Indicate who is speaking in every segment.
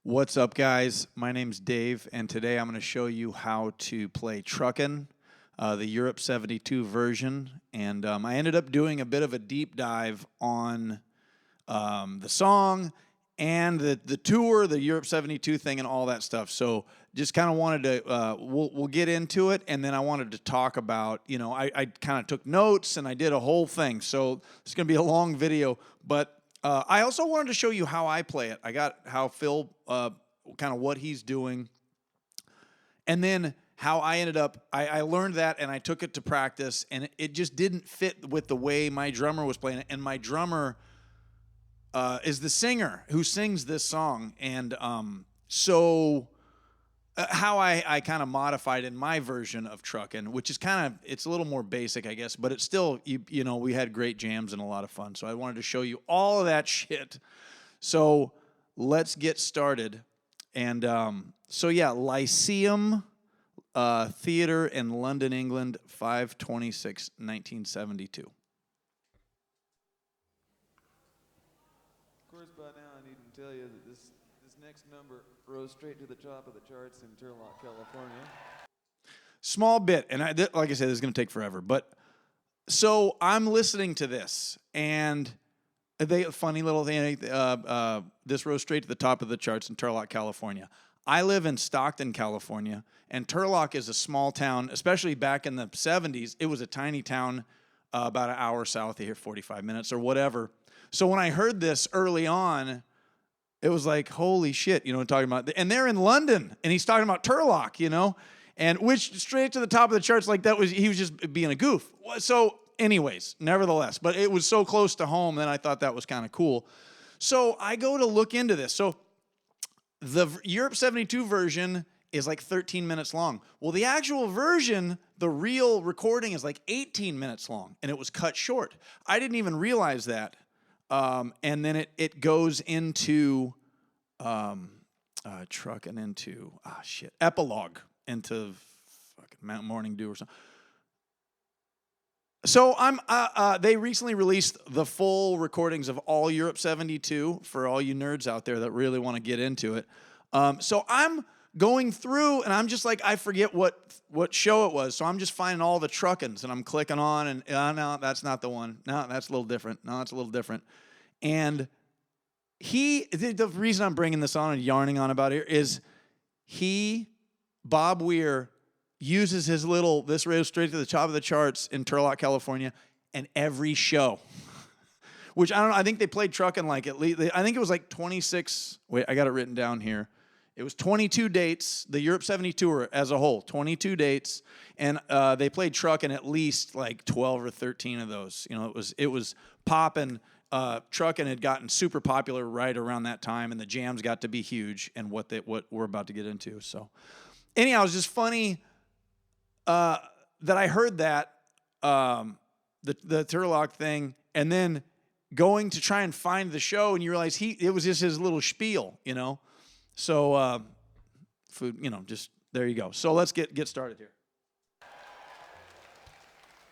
Speaker 1: What's up, guys? My name's Dave, and today I'm going to show you how to play Truckin, the Europe 72 version. And I ended up doing a bit of a deep dive on the song and the tour, the Europe 72 thing, and all that stuff. So just kind of wanted to, we'll get into it, and then I wanted to talk about, I kind of took notes, and I did a whole thing. So it's going to be a long video, but I also wanted to show you how I play it. I got how Phil, kind of what he's doing, and then how I ended up, I learned that, and I took it to practice, and it just didn't fit with the way my drummer was playing it, and my drummer is the singer who sings this song, and how I kind of modified in my version of Truckin', which is kind of, it's a little more basic, I guess, but it's still, we had great jams and a lot of fun. So I wanted to show you all of that shit. So let's get started. And Lyceum Theatre in London, England, 5/26/1972.
Speaker 2: Of course, by now I need to tell you that this next number rose straight to the top of the charts in Turlock, California.
Speaker 1: Small bit, and like I said, this is going to take forever. But so I'm listening to this, and funny little thing. This rose straight to the top of the charts in Turlock, California. I live in Stockton, California, and Turlock is a small town. Especially back in the 70s, it was a tiny town, about an hour south of here, 45 minutes or whatever. So when I heard this early on, it was like, holy shit, talking about, and they're in London, and he's talking about Turlock, and which straight to the top of the charts like that he was just being a goof. So anyways, nevertheless, but it was so close to home, then I thought that was kind of cool. So I go to look into this. So the Europe 72 version is like 13 minutes long. Well, the actual version, the real recording is like 18 minutes long, and it was cut short. I didn't even realize that. And then it goes into Truckin' into epilogue into fucking Mount Morning Dew or something. So they recently released the full recordings of all Europe 72 for all you nerds out there that really want to get into it. So I'm going through, and I'm just like, I forget what show it was. So I'm just finding all the Truckins, and I'm clicking on, and no, that's not the one. No, that's a little different. No, that's a little different. And the reason I'm bringing this on and yarning on about it is Bob Weir, uses this rose straight to the top of the charts in Turlock, California, and every show. Which, I don't know, I think they played Truckin' like at least, I think it was like 26, wait, I got it written down here. It was 22 dates, the Europe 70 tour as a whole, 22 dates, and they played Truckin' at least like 12 or 13 of those. It was popping. Truckin' had gotten super popular right around that time, and the jams got to be huge, and what we're about to get into. So, anyhow, it was just funny that I heard that the Turlock thing, and then going to try and find the show, and you realize it was just his little spiel, So, food, just there you go. So let's get started here.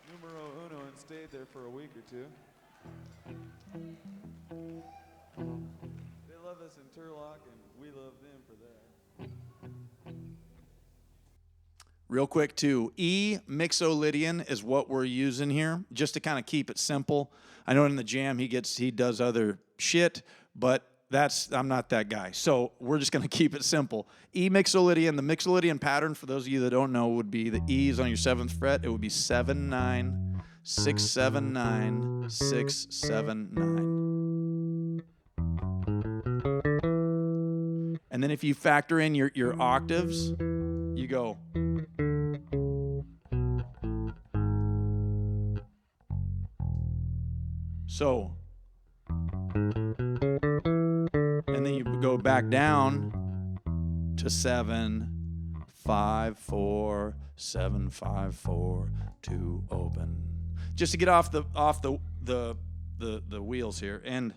Speaker 2: Numero uno, and stayed there for a week or two. They love us in Turlock, and we love them for that.
Speaker 1: Real quick, too, E mixolydian is what we're using here, just to kind of keep it simple. I know in the jam he does other shit, but I'm not that guy. So we're just going to keep it simple. E mixolydian, the mixolydian pattern, for those of you that don't know, would be the E's on your 7th fret. It would be 7, 9, 6, 7, 9, 6, 7, 9. And then if you factor in your octaves, you go. So, and then you go back down to 7, 5, 4, 7, 5, 4, 2, open. Just to get off the wheels here. And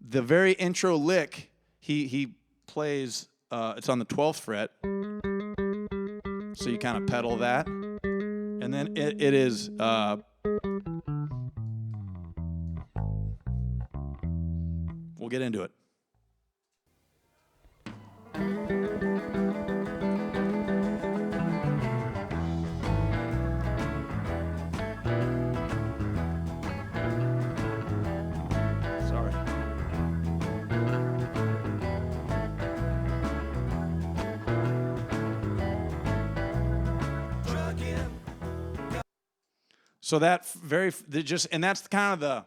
Speaker 1: the very intro lick, he plays. It's on the 12th fret. So you kind of pedal that, and then it is. We'll get into it. So that and that's kind of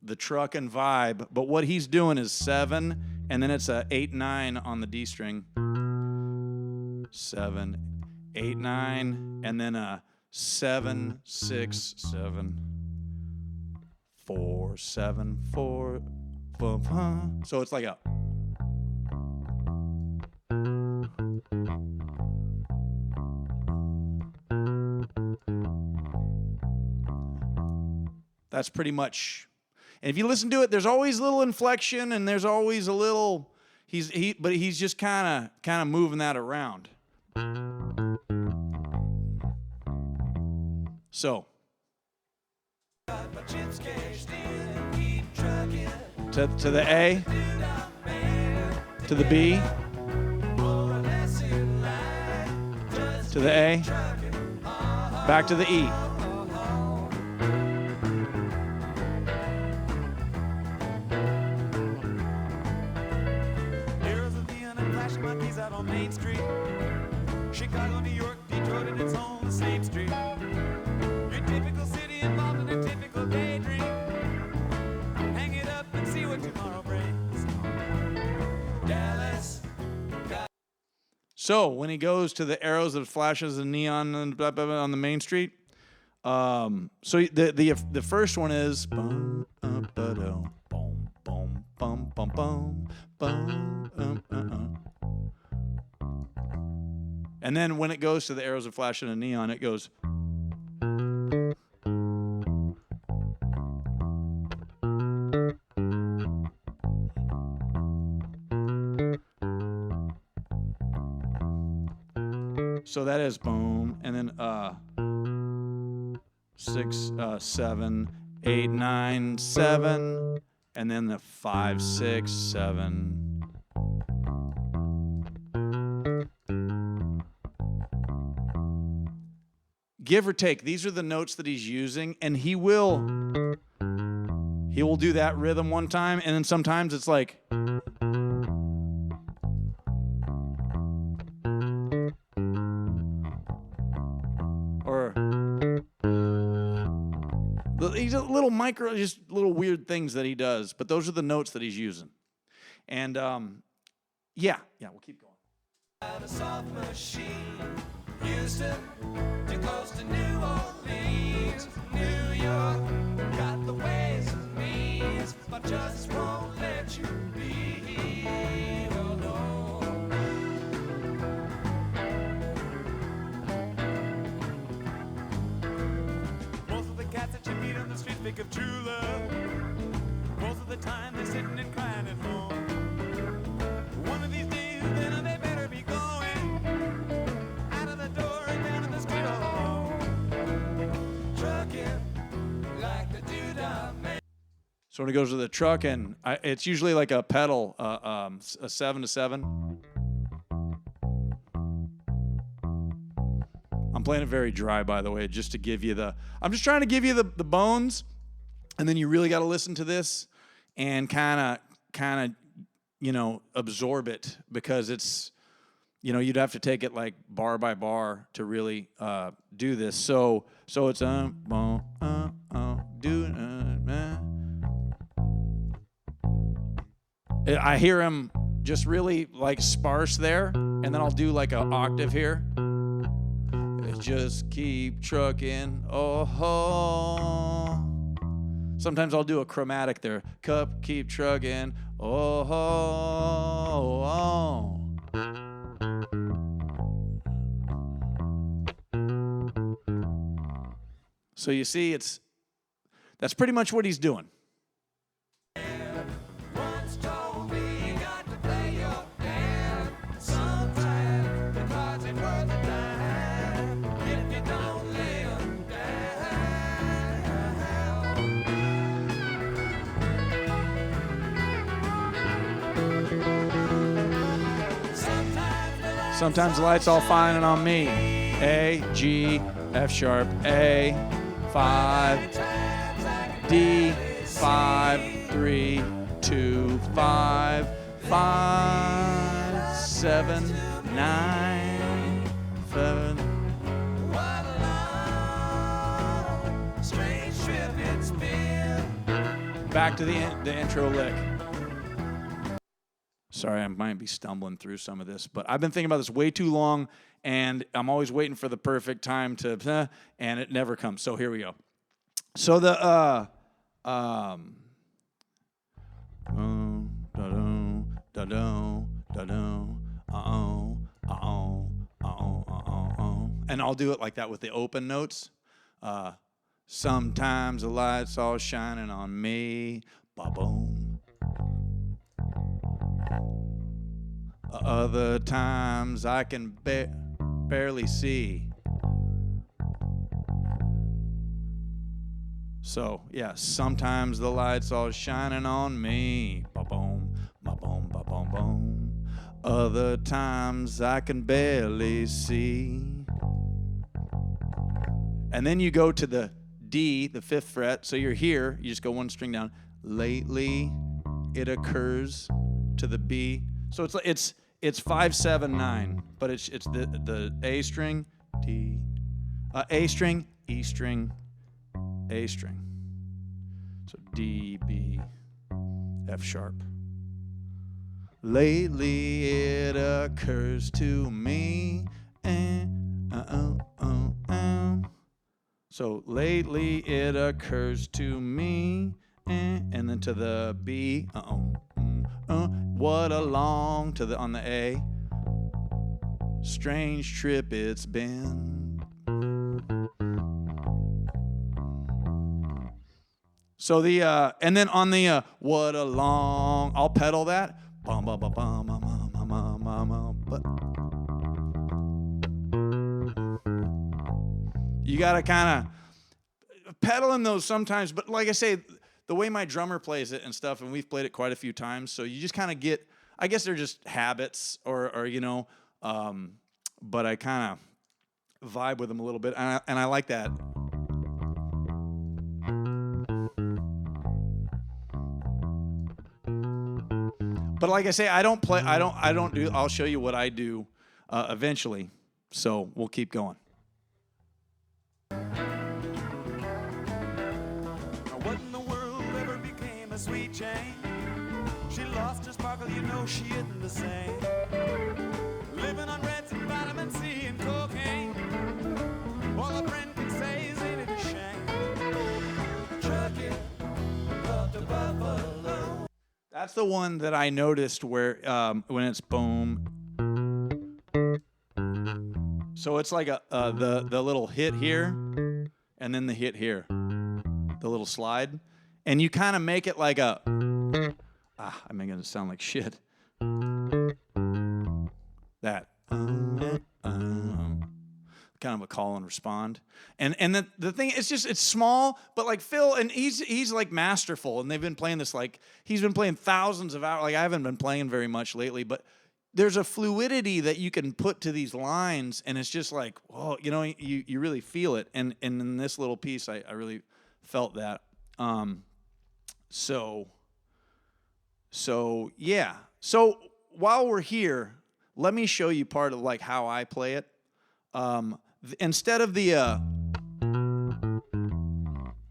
Speaker 1: the Truckin vibe. But what he's doing is 7, and then it's a 8/9 on the D string. 7, 8/9, and then a 7, 6, 7, 4, 7, 4. So it's like a. That's pretty much. And if you listen to it, there's always a little inflection, and there's always a little. But he's just kind of moving that around. So. To the A, to the B, to the A, back to the E.
Speaker 3: Monkeys out on Main Street, Chicago, New York, Detroit, and it's on the same street. Your typical city involved in a typical daydream. Hang it up and see what tomorrow brings. Dallas.
Speaker 1: So when he goes to the arrows that flashes and neon and blah, blah, blah on the Main Street, so the first one is boom, boom, boom, boom, boom, boom, boom. And then when it goes to the arrows of flashing and neon, it goes. So that is boom, and then 6, 7, 8, 9, 7, and then the 5, 6, 7. Give or take, these are the notes that he's using, and he will do that rhythm one time, and then sometimes it's like. Or he's a little just little weird things that he does, but those are the notes that he's using. And yeah, we'll keep going.
Speaker 3: A soft machine, Houston, too close to New Orleans, New York, got the ways and means, but just won't let you be. Oh no. Most of the cats that you meet on the street think of true love. Most of the time they're sitting and crying at home. One of these days, then they better be going out of the door and down to the street all alone. Truckin' like the doodah man.
Speaker 1: So when he goes to the truck, and it's usually like a pedal, a 7/7. I'm playing it very dry, by the way, just to give you I'm just trying to give you the bones, and then you really got to listen to this and kind of, absorb it, because it's, you'd have to take it like bar by bar to really do this. So it's I hear him just really like sparse there, and then I'll do like an octave here. Just keep trucking, oh. Sometimes I'll do a chromatic there. Keep trucking, oh. So you see, that's pretty much what he's doing. Sometimes the light's all fine and on me. A, G, F sharp, A, 5, D, 5, 3, 2, 5, 5, 7, 9, 7. back to the intro lick. Sorry, I might be stumbling through some of this, but I've been thinking about this way too long, and I'm always waiting for the perfect time to, and it never comes. So here we go. So the and I'll do it like that with the open notes. Sometimes the light's all shining on me. Ba-boom. Other times I can barely see. So, yeah, sometimes the light's all shining on me. Ba-boom, ba-boom, ba-boom, boom. Other times I can barely see. And then you go to the D, the 5th fret. So you're here, you just go one string down. Lately, it occurs to the B. So it's 5, 7, 9, but it's the A string, D, A string, E string, A string. So D, B, F sharp. Lately it occurs to me. So lately it occurs to me, and then to the B. What a long on the A. Strange trip it's been. So the and then on the what a long, I'll pedal that. Bum bum bum bum bum bum bum bum bum. You gotta kind of pedal in those sometimes, but like I say, the way my drummer plays it and stuff, and we've played it quite a few times, so you just kind of get, I guess they're just habits, or you know, but I kind of vibe with them a little bit, and I like that. But like I say, I don't do. I'll show you what I do eventually. So we'll keep going.
Speaker 3: What in the world ever became a sweet Jane? She lost her sparkle, you know she isn't the same. Living on reds and vitamin C and cocaine. All a friend can say is ain't it a shame? Truckin' up to Buffalo.
Speaker 1: That's the one that I noticed where when it's boom. So it's like the little hit here, and then the hit here, the little slide, and you kind of make it like a. I'm making it sound like shit. That. Kind of a call and respond, and the thing, it's small, but like Phil, and he's like masterful, and they've been playing this, like he's been playing thousands of hours. Like I haven't been playing very much lately, but there's a fluidity that you can put to these lines, and it's just like, oh, you know, you really feel it, and in this little piece, I really felt that. So yeah. So while we're here, let me show you part of like how I play it. Instead of the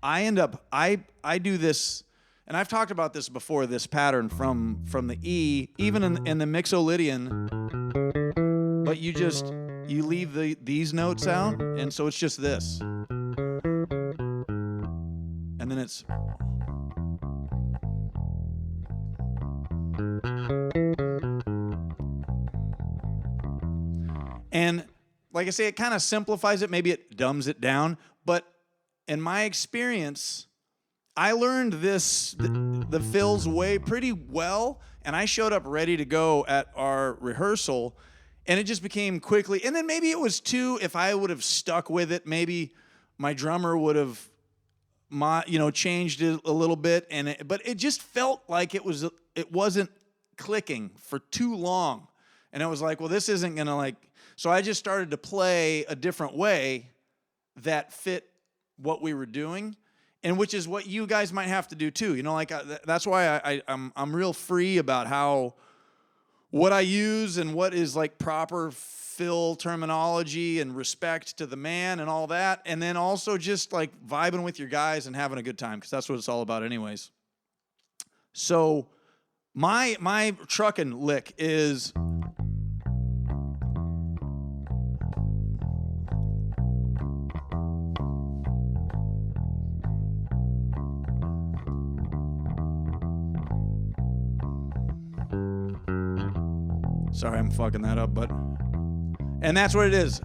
Speaker 1: I do this, and I've talked about this before, this pattern from the E, even in the Mixolydian, but you leave these notes out, and so it's just this, and then it's and like I say, it kind of simplifies it. Maybe it dumbs it down. But in my experience, I learned the Phil's way pretty well. And I showed up ready to go at our rehearsal. And it just became quickly. And then maybe it was too, if I would have stuck with it, maybe my drummer would have changed it a little bit. But it just felt like it wasn't clicking for too long. And I was like, well, this isn't going to like. So I just started to play a different way that fit what we were doing, and which is what you guys might have to do too. You know, like that's why I'm real free about what I use and what is like proper Phil terminology and respect to the man and all that, and then also just like vibing with your guys and having a good time, because that's what it's all about anyways. So my truckin' lick is sorry, I'm fucking that up, but and that's what it is.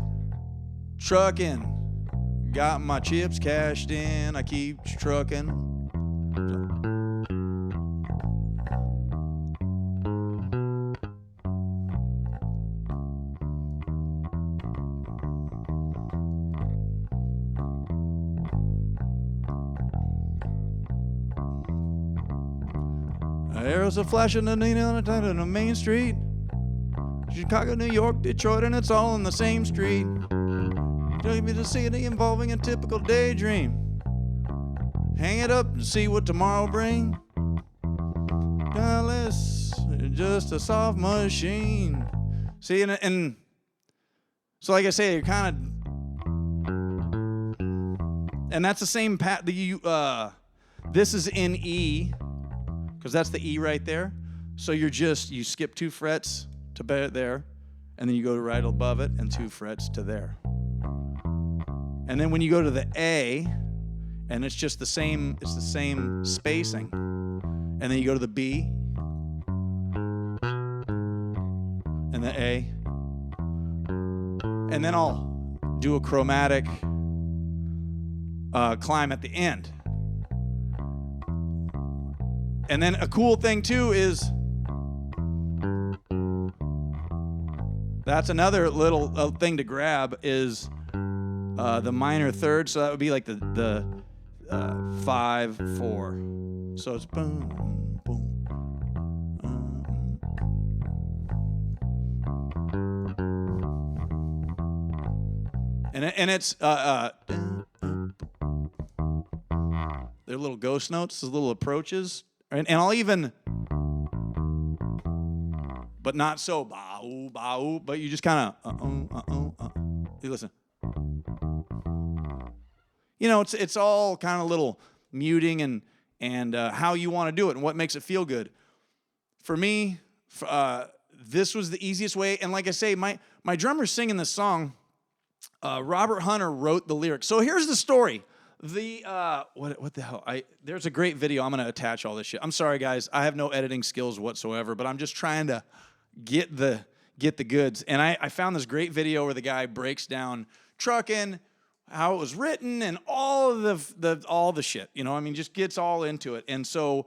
Speaker 1: Truckin'. Got my chips cashed in. I keep truckin'. Arrows are flashing on the main street. Chicago, New York, Detroit, and it's all on the same street. Take me to city involving a typical daydream. Hang it up and see what tomorrow bring. Dallas, just a soft machine. See, and so like I say, you're kind of, and that's the same this is in E, because that's the E right there. So you skip 2 frets to there, and then you go to right above it and 2 frets to there. And then when you go to the A, and it's the same spacing. And then you go to the B, and the A. And then I'll do a chromatic climb at the end. And then a cool thing too is, that's another little thing to grab is the minor third, so that would be like the 5/4. So it's boom, boom. And it's they're little ghost notes, those little approaches, and I'll even, but not so ba-oo, ba-oo, but you just kind of you listen. You know, it's all kind of little muting and how you want to do it and what makes it feel good. For me, this was the easiest way. And like I say, my drummer's singing this song. Robert Hunter wrote the lyrics. So here's the story. What the hell? There's a great video. I'm going to attach all this shit. I'm sorry, guys. I have no editing skills whatsoever, but I'm just trying to get the goods. And I found this great video where the guy breaks down Truckin', how it was written, and all the shit, you know, I mean, just gets all into it. And so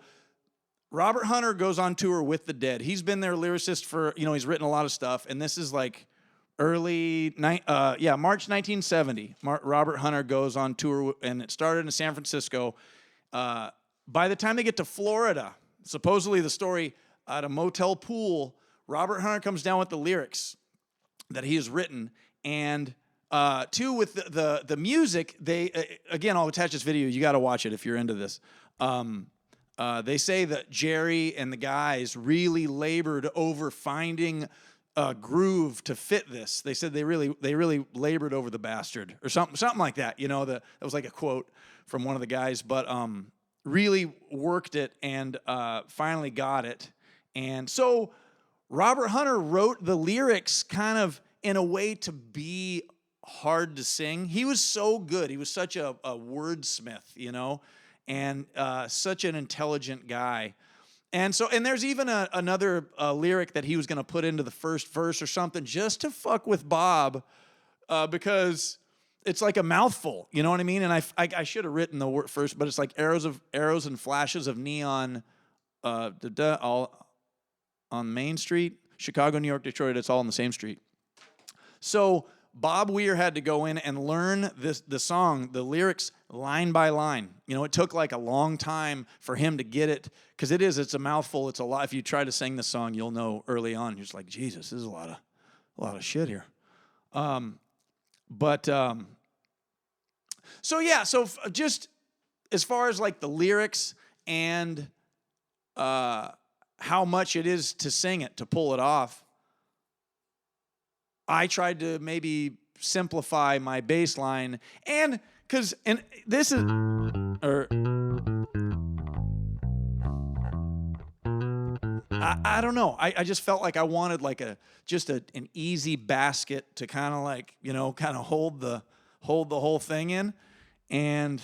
Speaker 1: Robert Hunter goes on tour with the Dead. He's been their lyricist for, you know, he's written a lot of stuff, and this is like March 1970. Robert Hunter goes on tour, and it started in San Francisco. By the time they get to Florida, supposedly the story, at a motel pool, Robert Hunter comes down with the lyrics that he has written, and two, with the music, they again, I'll attach this video. You got to watch it if you're into this. They say that Jerry and the guys really labored over finding a groove to fit this. They said they really labored over the bastard or something like that. You know, that was like a quote from one of the guys, but really worked it and finally got it. And so Robert Hunter wrote the lyrics kind of in a way to be hard to sing. He was so good. He was such a wordsmith, you know, and such an intelligent guy. And there's even another lyric that he was going to put into the first verse or something just to fuck with Bob, because it's like a mouthful, you know what I mean? And I should have written the word first, but it's like arrows and flashes of neon, all on Main Street, Chicago, New York, Detroit. It's all on the same street. So Bob Weir had to go in and learn the song, the lyrics, line by line. You know, it took like a long time for him to get it, because it's a mouthful. It's a lot. If you try to sing the song, you'll know early on. You're just like, Jesus, this is a lot of shit here. So just as far as like the lyrics and how much it is to sing it, to pull it off, I tried to maybe simplify my bass line, and this is, I don't know. I just felt like I wanted like an easy basket to kind of like, kind of hold the whole thing in, and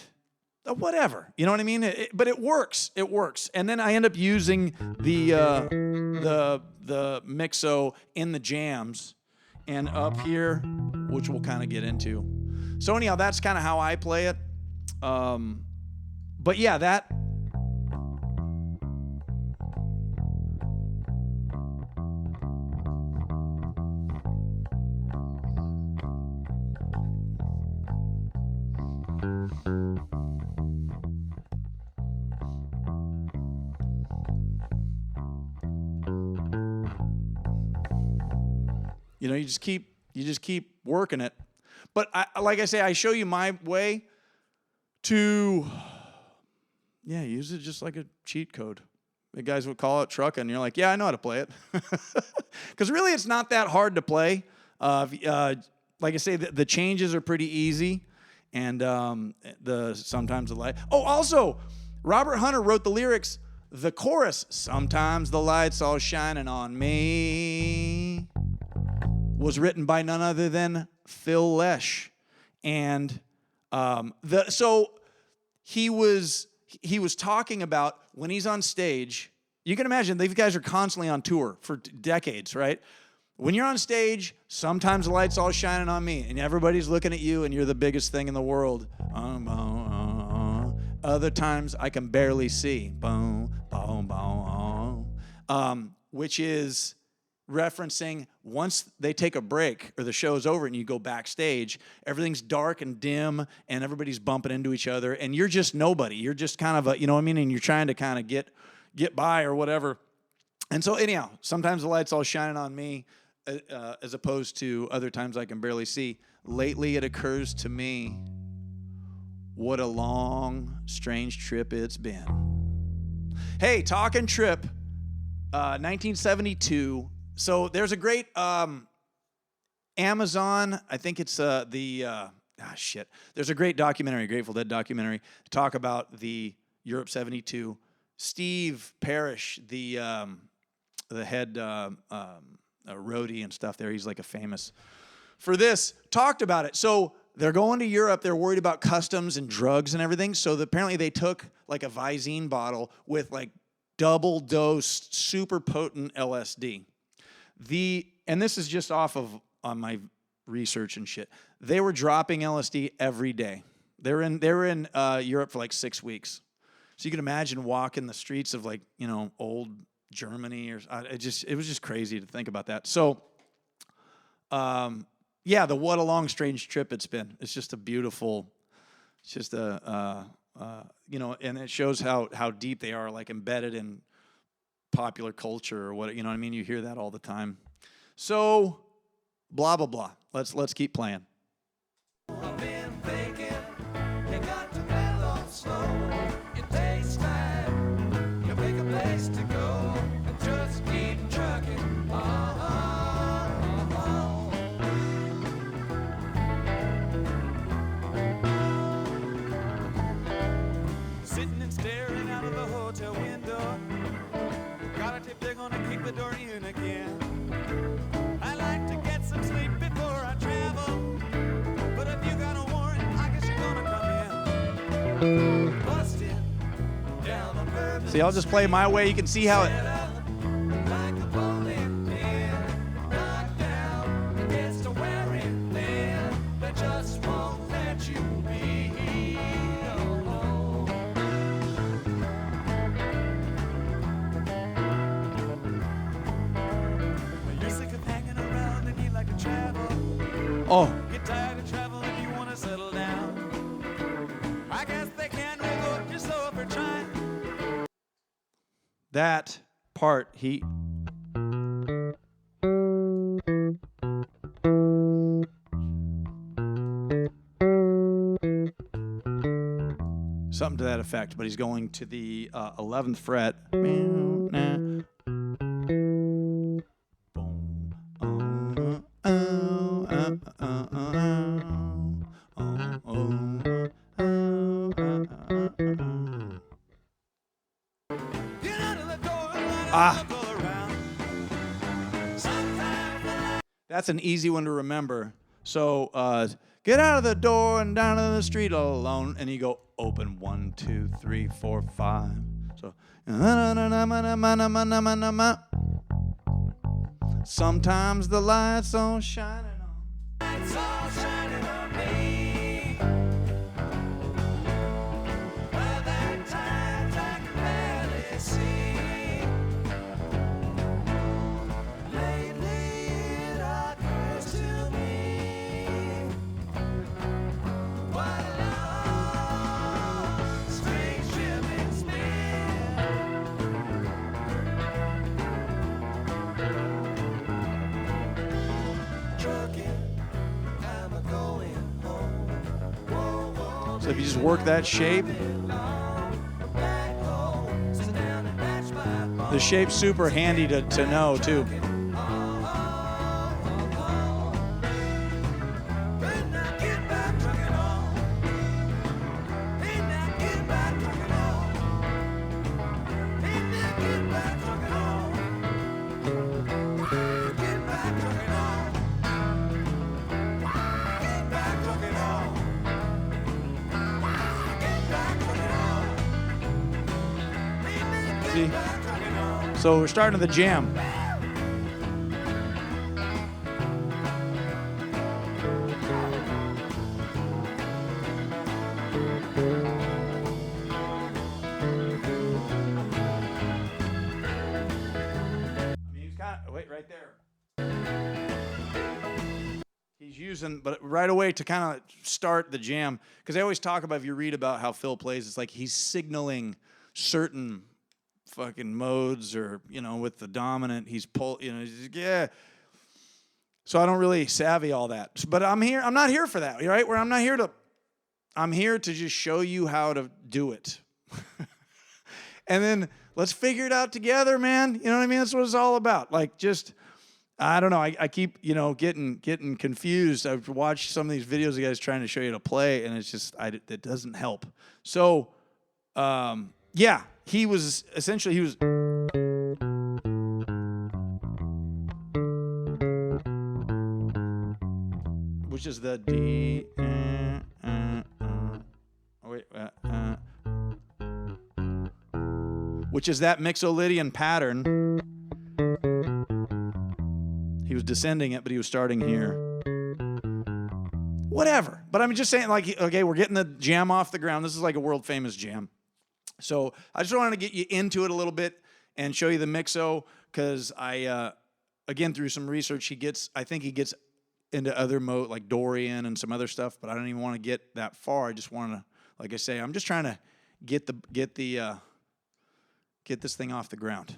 Speaker 1: whatever, you know what I mean? But it works. It works. And then I end up using the mixo in the jams and up here, which we'll kind of get into. So anyhow, that's kind of how I play it. But yeah, that. You just keep working it. But like I say, I show you my way to, use it just like a cheat code. The guys would call it Truckin, and you're like, yeah, I know how to play it. Because really, it's not that hard to play. Like I say, the changes are pretty easy, and sometimes the light. Oh, also, Robert Hunter wrote the lyrics. The chorus, sometimes the light's all shining on me, was written by none other than Phil Lesh. And so he was talking about when he's on stage. You can imagine these guys are constantly on tour for decades, right? When you're on stage, sometimes the light's all shining on me, and everybody's looking at you, and you're the biggest thing in the world. Other times, I can barely see. Which is referencing once they take a break or the show's over and you go backstage, everything's dark and dim and everybody's bumping into each other and you're just nobody. You're just kind of you know what I mean? And you're trying to kind of get by or whatever. And so anyhow, sometimes the light's all shining on me as opposed to other times I can barely see. Lately it occurs to me what a long, strange trip it's been. Hey, talking trip, 1972. So there's a great Amazon, I think it's there's a great documentary, Grateful Dead documentary, to talk about the Europe 72. Steve Parrish, the head roadie and stuff there, he's like a famous for this, talked about it. So they're going to Europe, they're worried about customs and drugs and everything, so apparently they took like a Visine bottle with like double-dosed, super potent LSD. And this is just off of on my research and shit. They were dropping LSD every day. They were in Europe for like 6 weeks. So you can imagine walking the streets of like, old Germany or it was just crazy to think about that. So what a long strange trip it's been. It's just a beautiful, it's just and it shows how deep they are, like embedded in popular culture or what, you know what I mean? You hear that all the time. So, blah, blah, blah. Let's keep playing.
Speaker 3: I've been thinking, you got to mellow slow. It takes time. You pick a place to go and just keep trucking. Sitting and staring out of the hotel window. Got a tip they're gonna keep the door in again. I like to get some sleep before I travel. But if you got a warrant, I guess you're gonna come in. Busted down the purpose.
Speaker 1: See, I'll just play my way. You can see how it.
Speaker 3: Like a bowling pin, knocked down against a wearing thin that just won't let you be. You're sick of hanging around and you like to travel.
Speaker 1: Oh,
Speaker 3: Get tired of traveling if you want to settle down. I guess they can revoke your soul for trying.
Speaker 1: that part, he. Something to that effect, but he's going to the 11th fret. That's an easy one to remember. So get out of the door and down to the street all alone. And you go open 1, 2, 3, 4, 5. So sometimes the lights don't shine on.
Speaker 3: Lights all shining on me. Other times I can barely see. Lately it occurs to me. What a long, strange trip it's been. Truckin', I'm a-going home. Whoa, whoa,
Speaker 1: So if you just work that shape,
Speaker 3: back home. Sit down and match my
Speaker 1: the shape's super handy to know too.
Speaker 3: When I get back trucking on. When I get back trucking on. When I get back trucking on. Get back trucking on. Get back trucking on. Get back trucking on.
Speaker 1: See?
Speaker 3: Get back trucking on.
Speaker 1: So we're starting the jam. He's got wait right there. He's using, but right away to kind of start the jam, because I always talk about, if you read about how Phil plays, it's like he's signaling certain fucking modes, or with the dominant, he's yeah. So I don't really savvy all that, but I'm not here for that, right? I'm here to just show you how to do it. And then let's figure it out together, man. You know what I mean? That's what it's all about. Like, just, I don't know. I keep, getting confused. I've watched some of these videos of guys trying to show you to play, and it's just, it doesn't help. So, yeah, he was, which is the D, which is that Mixolydian pattern. He was descending it, but he was starting here. Whatever. But I'm just saying, like, okay, we're getting the jam off the ground. This is like a world famous jam. So I just wanted to get you into it a little bit and show you the mixo, because again, through some research, I think he gets into other mode, like Dorian and some other stuff, but I don't even want to get that far. I just want to, like I say, I'm just trying to get this thing off the ground.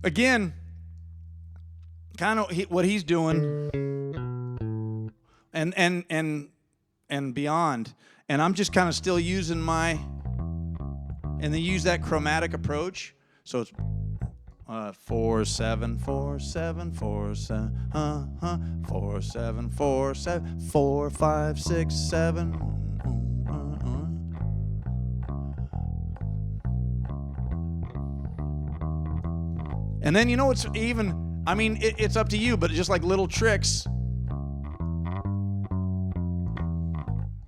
Speaker 1: Again, kind of what he's doing, and beyond, and I'm just kind of still using and they use that chromatic approach. So it's 4 7 4 7 4 7 4 7 4 7 4 5 6 7. And then it's even, I mean, it's up to you, but just like little tricks.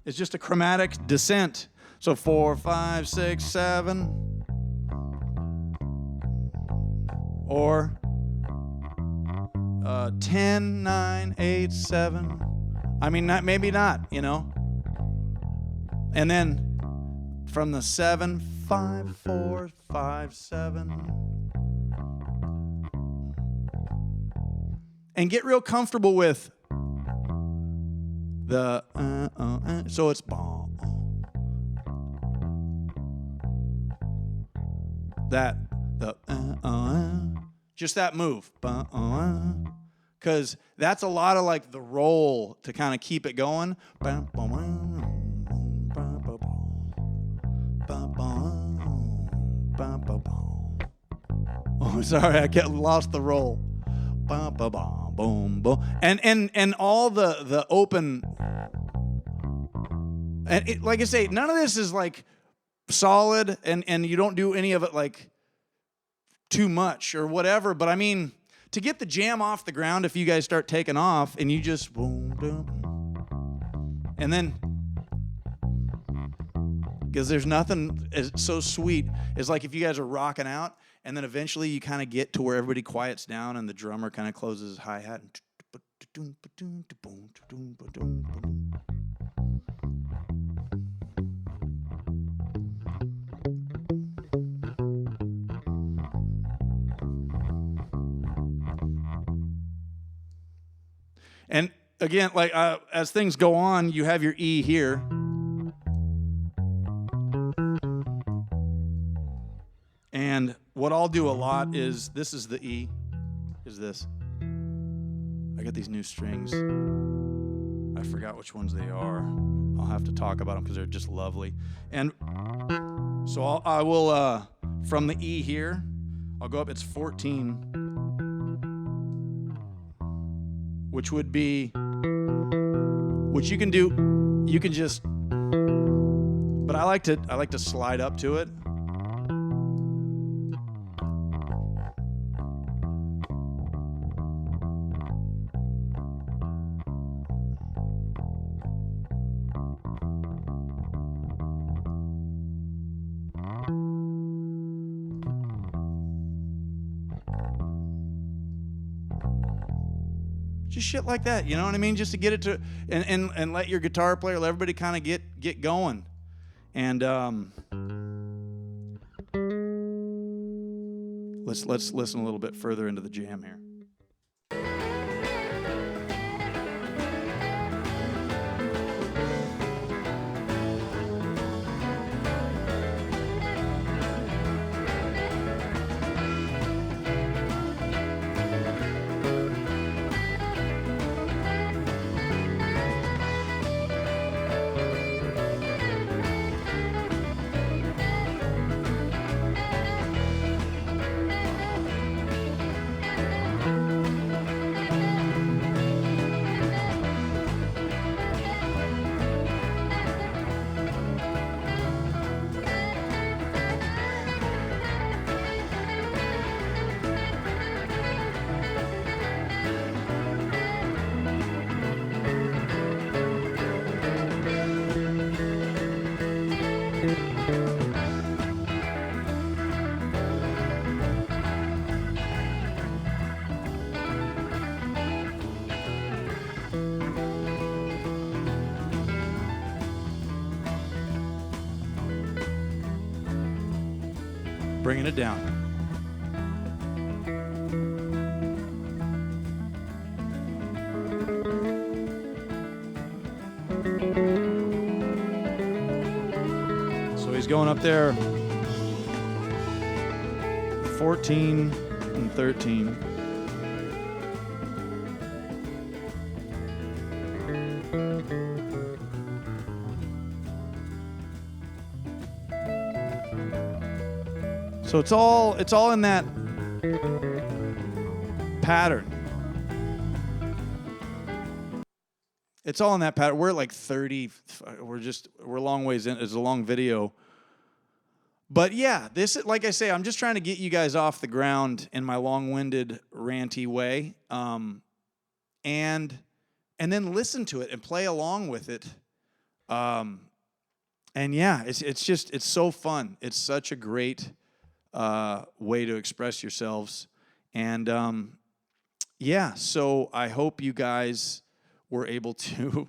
Speaker 1: It's just a chromatic descent. So 4 5 6 7. Or 10 9 8 7. I mean, maybe not, And then from the 7, 5, 4, 5, 7. And get real comfortable with the so it's that the just that move, because that's a lot of like the roll to kind of keep it going. Oh, sorry, I lost the roll. Boom, boom, and all the open, and like I say, none of this is like solid, and you don't do any of it like too much or whatever. But I mean, to get the jam off the ground, if you guys start taking off and you just boom, boom, and then. Because there's nothing as so sweet as like if you guys are rocking out and then eventually you kind of get to where everybody quiets down and the drummer kind of closes his hi-hat. And again, like as things go on, you have your E here. And what I'll do a lot is, this is the E, is this. I got these new strings. I forgot which ones they are. I'll have to talk about them because they're just lovely. And so I will, from the E here, I'll go up, it's 14, which would be, which you can do, you can just, but I like to slide up to it. Just shit like that, you know what I mean? Just to get it to, and let your guitar player, let everybody kind of get going. And let's listen a little bit further into the jam here. Bringing it down. So he's going up there 14 and 13. So it's all in that pattern. It's all in that pattern. We're at like 30. We're a long ways in. It's a long video. But yeah, this is, like I say, I'm just trying to get you guys off the ground in my long-winded, ranty way, and then listen to it and play along with it. And yeah, it's so fun. It's such a great way to express yourselves. And yeah, so I hope you guys were able to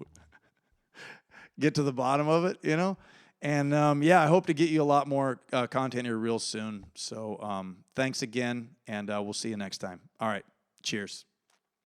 Speaker 1: get to the bottom of it, you know. And yeah, I hope to get you a lot more content here real soon. So thanks again, and we'll see you next time. All right, cheers.